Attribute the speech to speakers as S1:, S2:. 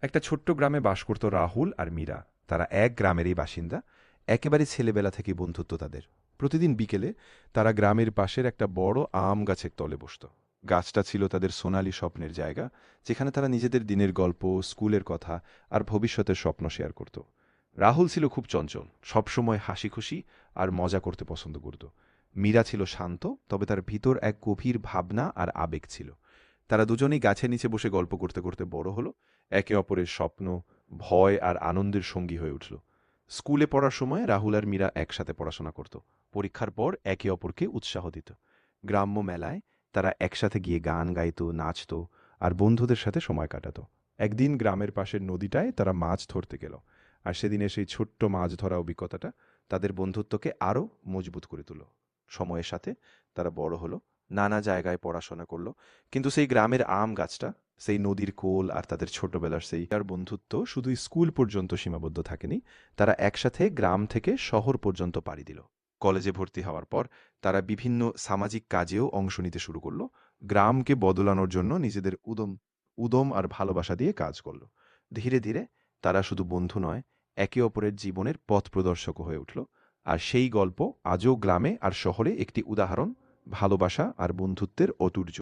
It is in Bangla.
S1: একটা ছোট্ট গ্রামে বাস করত রাহুল আর মীরা। তারা এক গ্রামেরই বাসিন্দা। একেবারে ছেলেবেলা থেকে বন্ধুত্ব তাদের। প্রতিদিন বিকেলে তারা গ্রামের পাশের একটা বড় আম গাছের তলে বসত। গাছটা ছিল তাদের সোনালী স্বপ্নের জায়গা, যেখানে তারা নিজেদের দিনের গল্প, স্কুলের কথা আর ভবিষ্যতের স্বপ্ন শেয়ার করত। রাহুল ছিল খুব চঞ্চল, সবসময় হাসি খুশি আর মজা করতে পছন্দ করত। মীরা ছিল শান্ত, তবে তার ভিতর এক গভীর ভাবনা আর আবেগ ছিল। তারা দুজনেই গাছের নিচে বসে গল্প করতে করতে বড় হলো, একে অপরের স্বপ্ন, ভয় আর আনন্দের সঙ্গী হয়ে উঠল। স্কুলে পড়ার সময় রাহুল আর মীরা একসাথে পড়াশোনা করত। পরীক্ষার পর একে অপরকে উৎসাহ দিত। গ্রাম্য মেলায় তারা একসাথে গিয়ে গান গাইত, নাচত আর বন্ধুদের সাথে সময় কাটাত। একদিন গ্রামের পাশের নদীটায় তারা মাছ ধরতে গেল, আর সেদিনে সেই ছোট্ট মাছ ধরা অভিজ্ঞতাটা তাদের বন্ধুত্বকে আরও মজবুত করে তুলল। সময়ের সাথে তারা বড় হলো, নানা জায়গায় পড়াশোনা করলো, কিন্তু সেই গ্রামের আম গাছটা, সেই নদীর কোল আর তাদের ছোটবেলার সেই আর বন্ধুত্ব শুধু স্কুল পর্যন্ত সীমাবদ্ধ থাকেনি। তারা একসাথে গ্রাম থেকে শহর পর্যন্ত পাড়ি দিল। কলেজে ভর্তি হওয়ার পর তারা বিভিন্ন সামাজিক কাজেও অংশ নিতে শুরু করলো। গ্রামকে বদলানোর জন্য নিজেদের উদম উদম আর ভালোবাসা দিয়ে কাজ করলো। ধীরে ধীরে তারা শুধু বন্ধু নয়, একে অপরের জীবনের পথ প্রদর্শক হয়ে উঠল। আর সেই গল্প আজও গ্রামে আর শহরে একটি উদাহরণ, ভালোবাসা আর বন্ধুত্বের অতুর্য।